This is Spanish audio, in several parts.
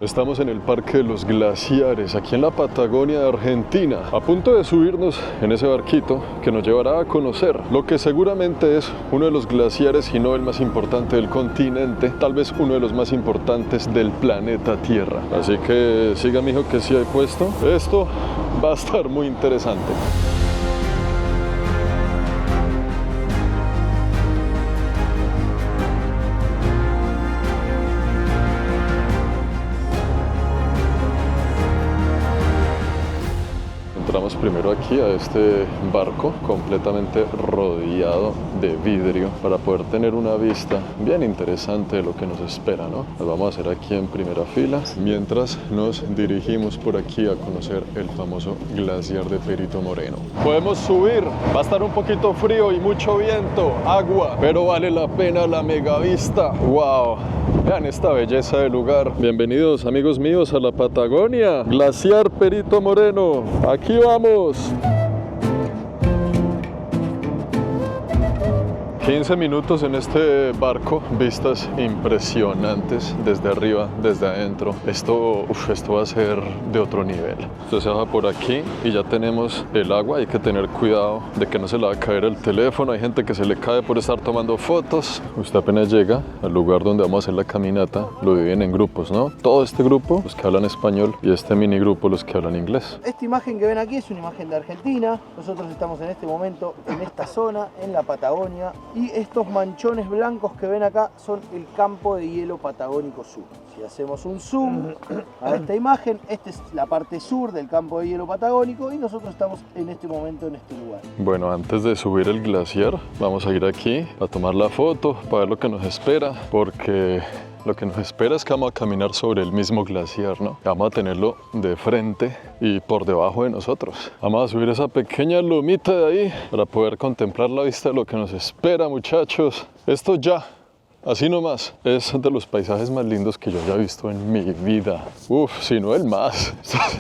Estamos en el Parque de los Glaciares, aquí en la Patagonia de Argentina, a punto de subirnos en ese barquito que nos llevará a conocer lo que seguramente es uno de los glaciares, si no el más importante del continente, tal vez uno de los más importantes del planeta Tierra. Así que siga, mijo, que sí hay puesto. Esto va a estar muy interesante. Entramos primero aquí a este barco completamente rodeado de vidrio para poder tener una vista bien interesante de lo que nos espera, ¿no? Lo vamos a hacer aquí en primera fila mientras nos dirigimos por aquí a conocer el famoso glaciar de Perito Moreno. Podemos subir, va a estar un poquito frío y mucho viento, agua, pero vale la pena la mega vista. ¡Wow! Vean esta belleza de lugar. Bienvenidos, amigos míos, a la Patagonia. Glaciar Perito Moreno. Aquí vamos. 15 minutos en este barco, vistas impresionantes desde arriba, desde adentro. Esto va a ser de otro nivel. Usted se baja por aquí y ya tenemos el agua. Hay que tener cuidado de que no se le va a caer el teléfono. Hay gente que se le cae por estar tomando fotos. Usted apenas llega al lugar donde vamos a hacer la caminata, lo dividen en grupos, ¿no? Todo este grupo, los que hablan español, y este mini grupo, los que hablan inglés. Esta imagen que ven aquí es una imagen de Argentina. Nosotros estamos en este momento en esta zona, en la Patagonia. Y estos manchones blancos que ven acá son el campo de hielo patagónico sur. Si hacemos un zoom a esta imagen, esta es la parte sur del campo de hielo patagónico y nosotros estamos en este momento en este lugar. Bueno, antes de subir el glaciar, vamos a ir aquí a tomar la foto para ver lo que nos espera, porque lo que nos espera es que vamos a caminar sobre el mismo glaciar, ¿no? Vamos a tenerlo de frente y por debajo de nosotros. Vamos a subir esa pequeña lomita de ahí para poder contemplar la vista de lo que nos espera, muchachos. Esto ya, así nomás, es de los paisajes más lindos que yo haya visto en mi vida. Uf, si no el más.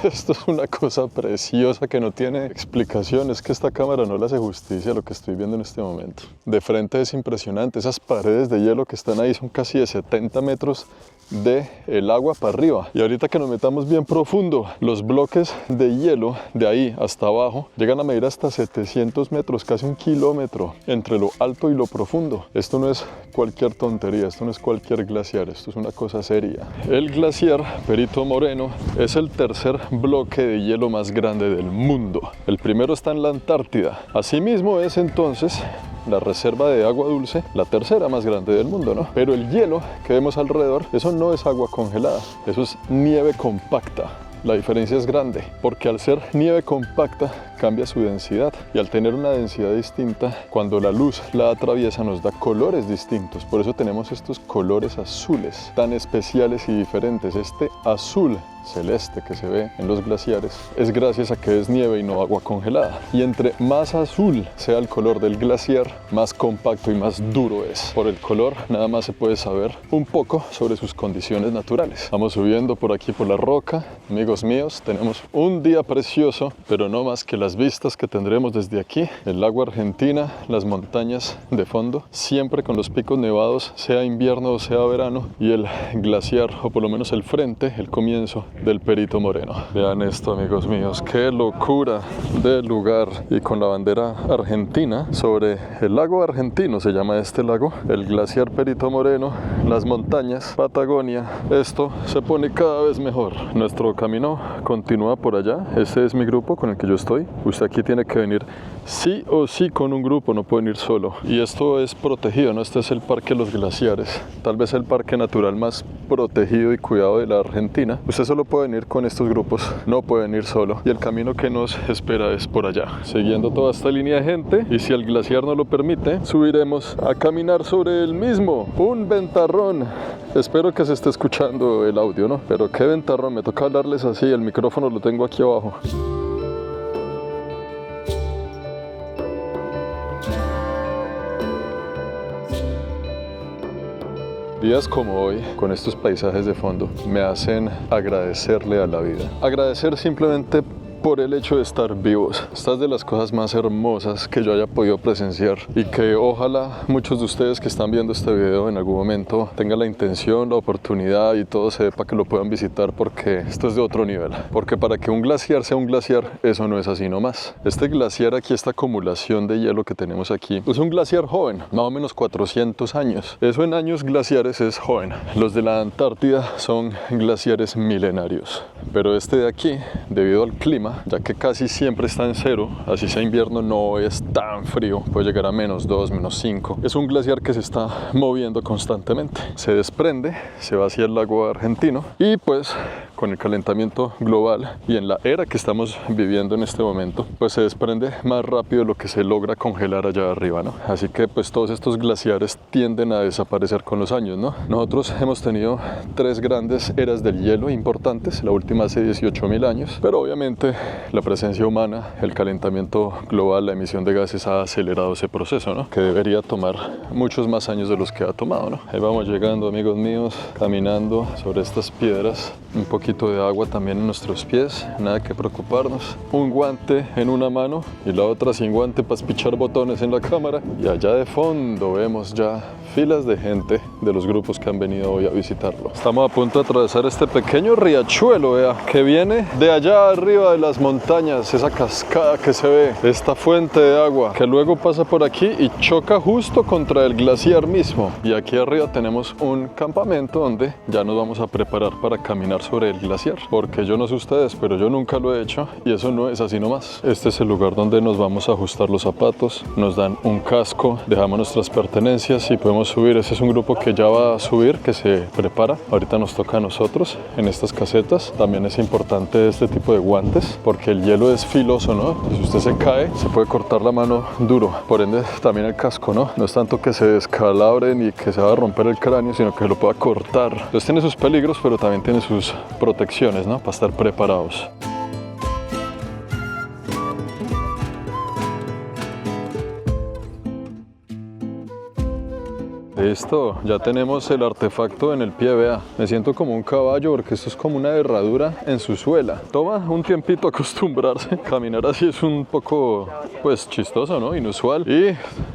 Esto es una cosa preciosa que no tiene explicación. Es que esta cámara no le hace justicia a lo que estoy viendo en este momento. De frente es impresionante. Esas paredes de hielo que están ahí son casi de 70 metros de el agua para arriba. Y ahorita que nos metamos bien profundo, los bloques de hielo de ahí hasta abajo llegan a medir hasta 700 metros, casi 1 kilómetro entre lo alto y lo profundo. Esto no es cualquier tontería, esto no es cualquier glaciar, esto es una cosa seria. El glaciar Perito Moreno es el tercer bloque de hielo más grande del mundo. El primero está en la Antártida. Asimismo es entonces la reserva de agua dulce, la tercera más grande del mundo, ¿no? Pero el hielo que vemos alrededor, eso no es agua congelada, eso es nieve compacta. La diferencia es grande, porque al ser nieve compacta cambia su densidad, y al tener una densidad distinta, cuando la luz la atraviesa nos da colores distintos. Por eso tenemos estos colores azules tan especiales y diferentes. Este azul celeste que se ve en los glaciares es gracias a que es nieve y no agua congelada. Y entre más azul sea el color del glaciar, más compacto y más duro es. Por el color nada más se puede saber un poco sobre sus condiciones naturales. Vamos subiendo por aquí por la roca. Amigos míos, tenemos un día precioso, pero no más que las vistas que tendremos desde aquí, el agua argentina, las montañas de fondo, siempre con los picos nevados, sea invierno o sea verano, y el glaciar, o por lo menos el frente, el comienzo del Perito Moreno. Vean esto, amigos míos, qué locura de lugar, y con la bandera argentina sobre el lago argentino, se llama este lago, el glaciar Perito Moreno, las montañas, Patagonia. Esto se pone cada vez mejor. Nuestro camino continúa por allá. Ese es mi grupo con el que yo estoy. Usted aquí tiene que venir sí o sí con un grupo, no pueden ir solo. Y esto es protegido, ¿no? Este es el Parque de los Glaciares, tal vez el parque natural más protegido y cuidado de la Argentina. Usted solo puede venir con estos grupos, no pueden ir solo. Y el camino que nos espera es por allá, siguiendo toda esta línea de gente, y si el glaciar nos lo permite, subiremos a caminar sobre el mismo. Un ventarrón. Espero que se esté escuchando el audio, ¿no? Pero qué ventarrón, me toca hablarles así, el micrófono lo tengo aquí abajo. Días como hoy, con estos paisajes de fondo, me hacen agradecerle a la vida. Agradecer simplemente por el hecho de estar vivos. Esta es de las cosas más hermosas que yo haya podido presenciar y que ojalá muchos de ustedes que están viendo este video en algún momento tengan la intención, la oportunidad y todo se dé para que lo puedan visitar, porque esto es de otro nivel. Porque para que un glaciar sea un glaciar, eso no es así nomás. Este glaciar aquí, esta acumulación de hielo que tenemos aquí, es un glaciar joven, más o menos 400 años. Eso en años glaciares es joven. Los de la Antártida son glaciares milenarios. Pero este de aquí, debido al clima, ya que casi siempre está en cero, así sea invierno no es tan frío, puede llegar a -2, -5. Es un glaciar que se está moviendo constantemente. Se desprende, se va hacia el lago argentino y pues con el calentamiento global y en la era que estamos viviendo en este momento, pues se desprende más rápido de lo que se logra congelar allá arriba, ¿no? Así que pues todos estos glaciares tienden a desaparecer con los años, ¿no? Nosotros hemos tenido 3 grandes eras del hielo importantes, la última hace 18.000 años, pero obviamente la presencia humana, el calentamiento global, la emisión de gases ha acelerado ese proceso, ¿no? Que debería tomar muchos más años de los que ha tomado, ¿no? Ahí vamos llegando, amigos míos, caminando sobre estas piedras, un poquito de agua también en nuestros pies, nada que preocuparnos, un guante en una mano y la otra sin guante para espichar botones en la cámara, y allá de fondo vemos ya filas de gente de los grupos que han venido hoy a visitarlo. Estamos a punto de atravesar este pequeño riachuelo, vea, que viene de allá arriba de las montañas, esa cascada que se ve, esta fuente de agua que luego pasa por aquí y choca justo contra el glaciar mismo. Y aquí arriba tenemos un campamento donde ya nos vamos a preparar para caminar sobre el glaciar, porque yo no sé ustedes, pero yo nunca lo he hecho y eso no es así nomás. Este es el lugar donde nos vamos a ajustar los zapatos, nos dan un casco, dejamos nuestras pertenencias y podemos subir. Ese es un grupo que ya va a subir, que se prepara. Ahorita nos toca a nosotros en estas casetas. También es importante este tipo de guantes porque el hielo es filoso, ¿no? Y si usted se cae, se puede cortar la mano duro. Por ende, también el casco, ¿no? No es tanto que se descalabre ni que se va a romper el cráneo, sino que lo pueda cortar. Entonces tiene sus peligros, pero también tiene sus protecciones, ¿no? Para estar preparados. Listo, ya tenemos el artefacto en el pie, vea. Me siento como un caballo porque esto es como una herradura en su suela. Toma un tiempito acostumbrarse. Caminar así es un poco, pues, chistoso, ¿no? Inusual. Y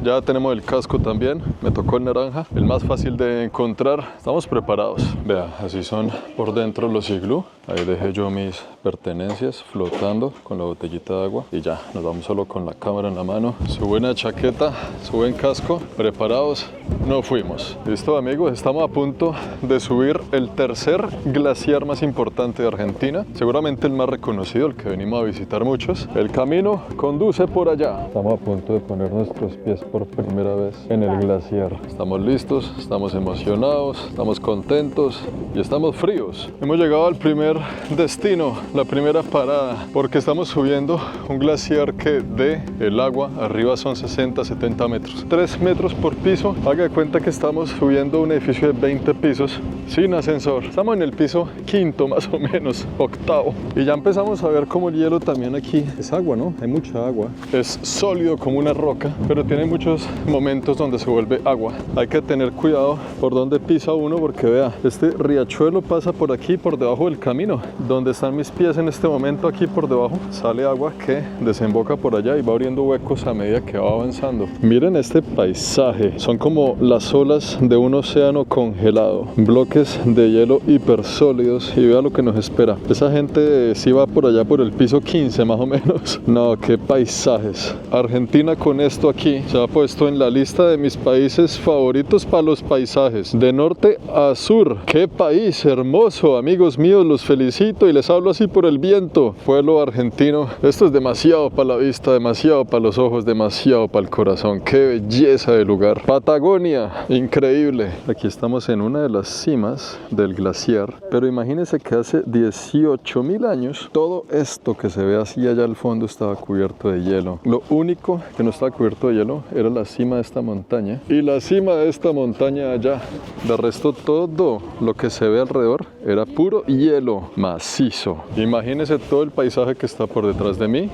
ya tenemos el casco también. Me tocó el naranja, el más fácil de encontrar. Estamos preparados. Vea, así son por dentro los iglú. Ahí dejé yo mis pertenencias flotando con la botellita de agua. Y ya, nos vamos solo con la cámara en la mano. Su buena chaqueta, su buen casco. Preparados. No fuimos. Listo, amigos, estamos a punto de subir el tercer glaciar más importante de Argentina, seguramente el más reconocido, el que venimos a visitar muchos. El camino conduce por allá. Estamos a punto de poner nuestros pies por primera vez en el glaciar. Estamos listos, estamos emocionados, estamos contentos y estamos fríos. Hemos llegado al primer destino, la primera parada, porque estamos subiendo un glaciar que de el agua arriba son 60-70 metros, 3 metros por piso. Haga de cuenta que estamos subiendo un edificio de 20 pisos sin ascensor. Estamos en el piso quinto más o menos, octavo. Y ya empezamos a ver como el hielo también aquí es agua, ¿no? Hay mucha agua. Es sólido como una roca, pero tiene muchos momentos donde se vuelve agua. Hay que tener cuidado por donde pisa uno porque vea, este riachuelo pasa por aquí, por debajo del camino. Donde están mis pies en este momento, aquí por debajo, sale agua que desemboca por allá y va abriendo huecos a medida que va avanzando. Miren este paisaje. Son como las olas de un océano congelado, bloques de hielo hipersólidos, y vea lo que nos espera. Esa gente sí va por allá por el piso 15 más o menos. No, qué paisajes. Argentina con esto aquí se ha puesto en la lista de mis países favoritos para los paisajes, de norte a sur. Qué país hermoso, amigos míos, los felicito y les hablo así por el viento. Pueblo argentino, esto es demasiado para la vista, demasiado para los ojos, demasiado para el corazón. Qué belleza de lugar. Patagonia, increíble. Aquí estamos en una de las cimas del glaciar, pero imagínense que hace 18.000 años todo esto que se ve así allá al fondo estaba cubierto de hielo. Lo único que no estaba cubierto de hielo era la cima de esta montaña y la cima de esta montaña allá. De resto todo lo que se ve alrededor era puro hielo macizo. Imagínense todo el paisaje que está por detrás de mí,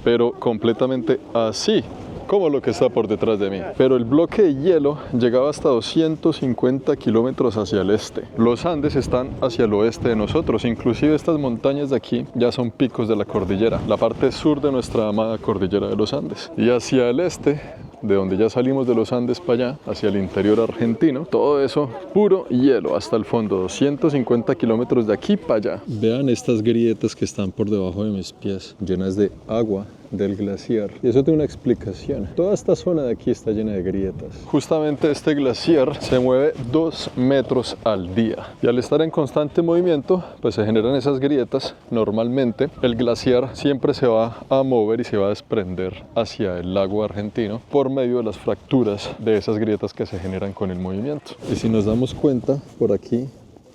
pero completamente así. como lo que está por detrás de mí. Pero el bloque de hielo llegaba hasta 250 kilómetros hacia el este. Los Andes están hacia el oeste de nosotros, inclusive estas montañas de aquí ya son picos de la cordillera, la parte sur de nuestra amada cordillera de los Andes. Y hacia el este, de donde ya salimos de los Andes para allá, hacia el interior argentino, todo eso puro hielo hasta el fondo, 250 kilómetros de aquí para allá. Vean estas grietas que están por debajo de mis pies, llenas de agua del glaciar. Y eso tiene una explicación. Toda esta zona de aquí está llena de grietas. Justamente este glaciar se mueve 2 metros al día. Y al estar en constante movimiento, pues se generan esas grietas. Normalmente el glaciar siempre se va a mover y se va a desprender hacia el lago argentino por medio de las fracturas de esas grietas que se generan con el movimiento. Y si nos damos cuenta, por aquí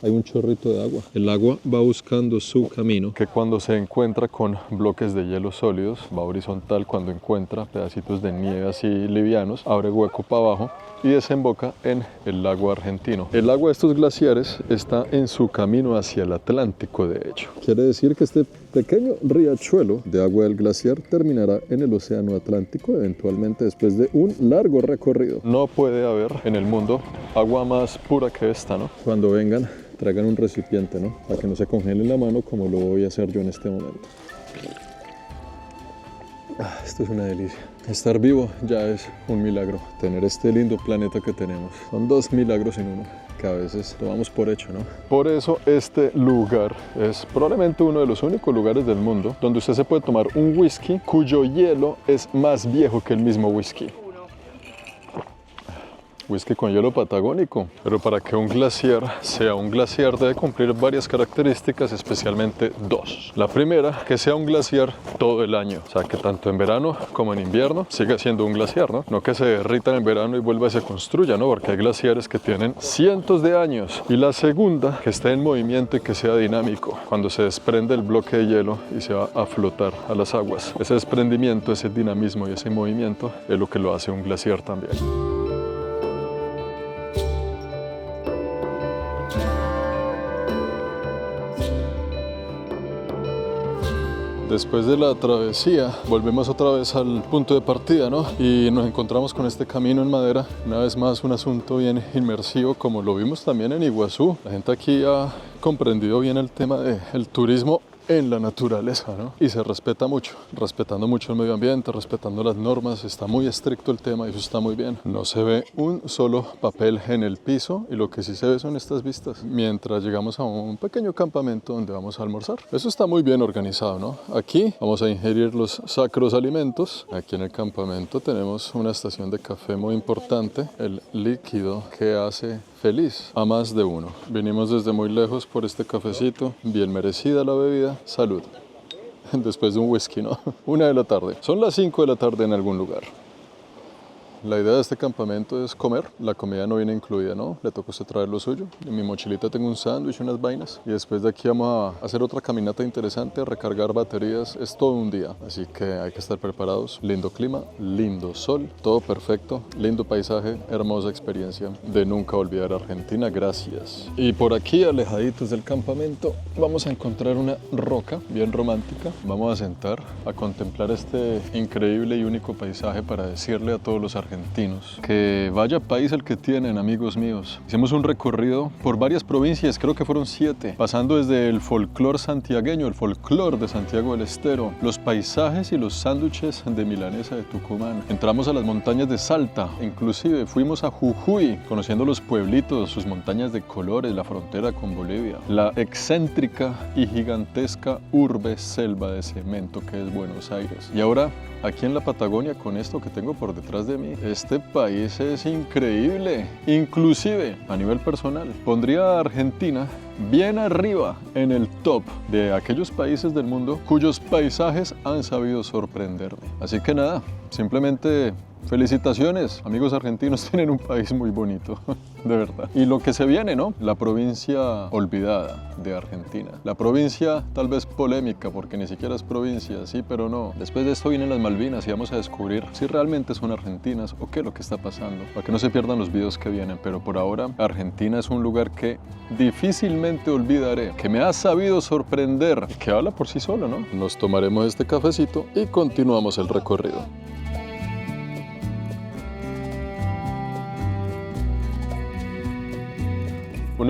hay un chorrito de agua. El agua va buscando su camino, que cuando se encuentra con bloques de hielo sólidos, va horizontal. Cuando encuentra pedacitos de nieve así livianos, abre hueco para abajo y desemboca en el lago argentino. El agua de estos glaciares está en su camino hacia el Atlántico, de hecho. Quiere decir que este pequeño riachuelo de agua del glaciar terminará en el océano Atlántico, eventualmente después de un largo recorrido. No puede haber en el mundo agua más pura que esta, ¿no? Cuando vengan, traigan un recipiente, ¿no? Para que no se congele la mano como lo voy a hacer yo en este momento. Esto es una delicia. Estar vivo ya es un milagro. Tener este lindo planeta que tenemos. Son 2 milagros en uno, que a veces tomamos por hecho, ¿no? Por eso este lugar es probablemente uno de los únicos lugares del mundo donde usted se puede tomar un whisky cuyo hielo es más viejo que el mismo whisky. Whisky con hielo patagónico. Pero para que un glaciar sea un glaciar debe cumplir varias características, especialmente 2. La primera, que sea un glaciar todo el año. O sea, que tanto en verano como en invierno siga siendo un glaciar, ¿no? No que se derrita en verano y vuelva y se construya, ¿no? Porque hay glaciares que tienen cientos de años. Y la segunda, que esté en movimiento y que sea dinámico. Cuando se desprende el bloque de hielo y se va a flotar a las aguas. Ese desprendimiento, ese dinamismo y ese movimiento es lo que lo hace un glaciar también. Después de la travesía, volvemos otra vez al punto de partida, ¿no? Y nos encontramos con este camino en madera. Una vez más, un asunto bien inmersivo, como lo vimos también en Iguazú. La gente aquí ha comprendido bien el tema del turismo en la naturaleza, ¿no? Y se respeta mucho, respetando mucho el medio ambiente, respetando las normas. Está muy estricto el tema y eso está muy bien. No se ve un solo papel en el piso y lo que sí se ve son estas vistas mientras llegamos a un pequeño campamento donde vamos a almorzar. Eso está muy bien organizado, ¿no? Aquí vamos a ingerir los sacros alimentos. Aquí en el campamento tenemos una estación de café muy importante, el líquido que hace feliz a más de uno. Vinimos desde muy lejos por este cafecito, bien merecida la bebida. Salud. Después de un whisky, ¿no? 1 de la tarde. Son las 5 de la tarde en algún lugar. La idea de este campamento es comer. La comida no viene incluida, ¿no? Le toca a usted traer lo suyo. En mi mochilita tengo un sándwich y unas vainas. Y después de aquí vamos a hacer otra caminata interesante, a recargar baterías. Es todo un día, así que hay que estar preparados. Lindo clima, lindo sol, todo perfecto. Lindo paisaje, hermosa experiencia de nunca olvidar Argentina. Gracias. Y por aquí, alejaditos del campamento, vamos a encontrar una roca bien romántica. Vamos a sentar a contemplar este increíble y único paisaje para decirle a todos los argentinos que vaya país el que tienen, amigos míos. Hicimos un recorrido por varias provincias, creo que fueron 7, pasando desde el folclore santiagueño, el folclore de Santiago del Estero, los paisajes y los sándwiches de milanesa de Tucumán. Entramos a las montañas de Salta, inclusive fuimos a Jujuy, conociendo los pueblitos, sus montañas de colores, la frontera con Bolivia, la excéntrica y gigantesca urbe selva de cemento que es Buenos Aires. Y ahora, aquí en la Patagonia, con esto que tengo por detrás de mí, este país es increíble. Inclusive, a nivel personal, pondría a Argentina bien arriba en el top de aquellos países del mundo cuyos paisajes han sabido sorprenderme. Así que nada, simplemente felicitaciones, amigos argentinos, tienen un país muy bonito, de verdad. Y lo que se viene, ¿no? La provincia olvidada de Argentina. La provincia tal vez polémica, porque ni siquiera es provincia, sí, pero no. Después de esto vienen las Malvinas y vamos a descubrir si realmente son argentinas o qué es lo que está pasando, para que no se pierdan los videos que vienen. Pero por ahora, Argentina es un lugar que difícilmente olvidaré, que me ha sabido sorprender, que habla por sí solo, ¿no? Nos tomaremos este cafecito y continuamos el recorrido.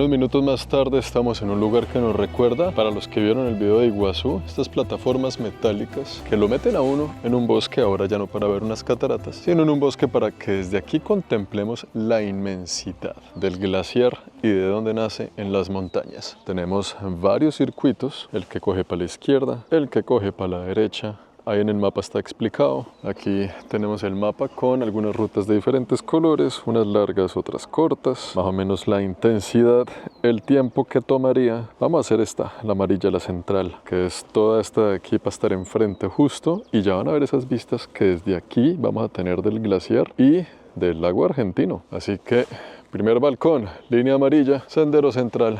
Unos minutos más tarde estamos en un lugar que nos recuerda, para los que vieron el video de Iguazú, estas plataformas metálicas que lo meten a uno en un bosque, ahora ya no para ver unas cataratas, sino en un bosque para que desde aquí contemplemos la inmensidad del glaciar y de dónde nace en las montañas. Tenemos varios circuitos, el que coge para la izquierda, el que coge para la derecha. Ahí en el mapa está explicado. Aquí tenemos el mapa con algunas rutas de diferentes colores, unas largas, otras cortas, más o menos la intensidad, el tiempo que tomaría. Vamos a hacer esta, la amarilla, la central, que es toda esta de aquí para estar enfrente justo, y ya van a ver esas vistas que desde aquí vamos a tener del glaciar y del lago argentino. Así que primer balcón, línea amarilla, sendero central.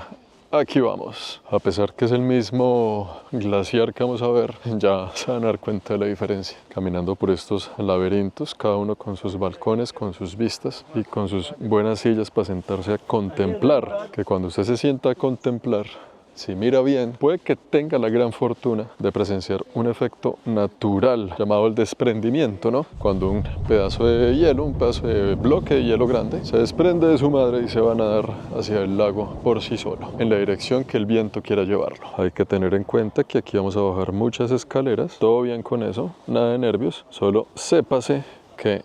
Aquí vamos. A pesar que es el mismo glaciar que vamos a ver, ya se van a dar cuenta de la diferencia. Caminando por estos laberintos, cada uno con sus balcones, con sus vistas y con sus buenas sillas para sentarse a contemplar. Que cuando usted se sienta a contemplar, si mira bien, puede que tenga la gran fortuna de presenciar un efecto natural llamado el desprendimiento, ¿no? Cuando un pedazo de hielo, un pedazo de bloque de hielo grande, se desprende de su madre y se va a nadar hacia el lago por sí solo, en la dirección que el viento quiera llevarlo. Hay que tener en cuenta que aquí vamos a bajar muchas escaleras, todo bien con eso, nada de nervios, solo sépase que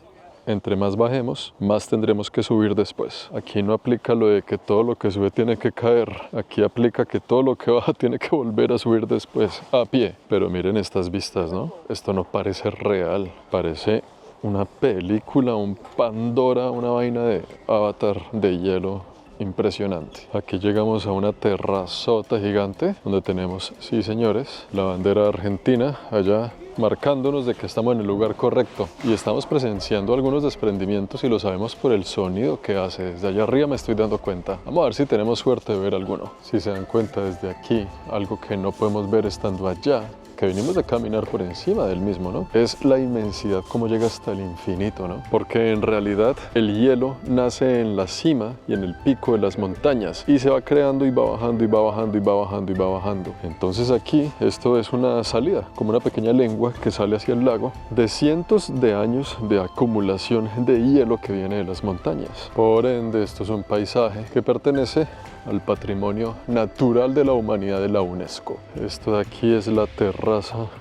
entre más bajemos, más tendremos que subir después. Aquí no aplica lo de que todo lo que sube tiene que caer. Aquí aplica que todo lo que baja tiene que volver a subir después, a pie. Pero miren estas vistas, ¿no? Esto no parece real. Parece una película, un Pandora, una vaina de Avatar de hielo. Impresionante. Aquí llegamos a una terrazota gigante donde tenemos, sí señores, la bandera argentina allá marcándonos de que estamos en el lugar correcto y estamos presenciando algunos desprendimientos y lo sabemos por el sonido que hace. Desde allá arriba me estoy dando cuenta. Vamos a ver si tenemos suerte de ver alguno. Si se dan cuenta desde aquí, algo que no podemos ver estando allá, que venimos de caminar por encima del mismo, ¿no? Es la inmensidad, cómo llega hasta el infinito, ¿no? Porque en realidad el hielo nace en la cima y en el pico de las montañas y se va creando y va bajando y va bajando y va bajando y va bajando. Entonces aquí esto es una salida, como una pequeña lengua que sale hacia el lago de cientos de años de acumulación de hielo que viene de las montañas. Por ende, esto es un paisaje que pertenece al patrimonio natural de la humanidad de la UNESCO. Esto de aquí es la terraza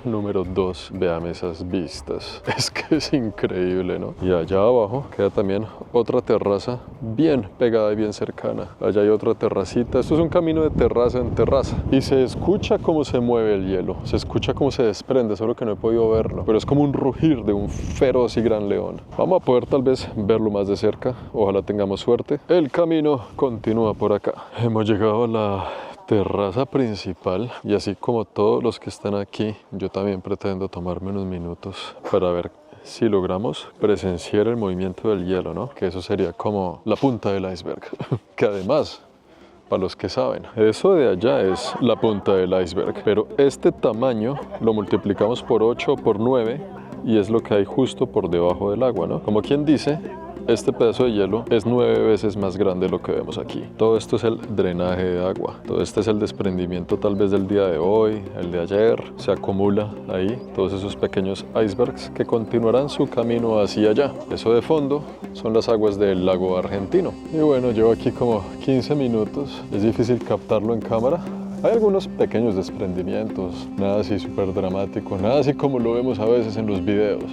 número 2. Vean esas vistas. Es que es increíble, ¿no? Y allá abajo queda también otra terraza bien pegada y bien cercana. Allá hay otra terracita. Esto es un camino de terraza en terraza. Y se escucha cómo se mueve el hielo. Se escucha cómo se desprende, solo que no he podido verlo. Pero es como un rugir de un feroz y gran león. Vamos a poder tal vez verlo más de cerca. Ojalá tengamos suerte. El camino continúa por acá. Hemos llegado a la terraza principal y así como todos los que están aquí, yo también pretendo tomarme unos minutos para ver si logramos presenciar el movimiento del hielo, ¿no? Que eso sería como la punta del iceberg. Que además, para los que saben, eso de allá es la punta del iceberg, pero este tamaño lo multiplicamos por 8 o por 9 y es lo que hay justo por debajo del agua, ¿no? Como quien dice, este pedazo de hielo es 9 veces más grande de lo que vemos aquí. Todo esto es el drenaje de agua. Todo este es el desprendimiento tal vez del día de hoy, el de ayer. Se acumula ahí todos esos pequeños icebergs que continuarán su camino hacia allá. Eso de fondo son las aguas del lago argentino. Y bueno, llevo aquí como 15 minutos. Es difícil captarlo en cámara. Hay algunos pequeños desprendimientos, nada así súper dramático, nada así como lo vemos a veces en los videos.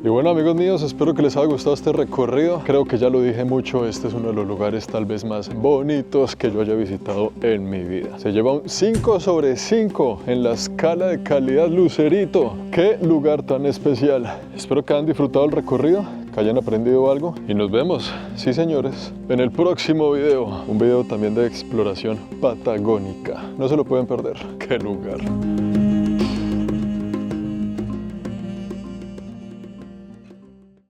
Y bueno, amigos míos, espero que les haya gustado este recorrido. Creo que ya lo dije mucho, este es uno de los lugares tal vez más bonitos que yo haya visitado en mi vida. Se lleva un 5 sobre 5 en la escala de calidad Lucerito. ¡Qué lugar tan especial! Espero que hayan disfrutado el recorrido, que hayan aprendido algo y nos vemos, sí señores, en el próximo video. Un video también de exploración patagónica. No se lo pueden perder. ¡Qué lugar!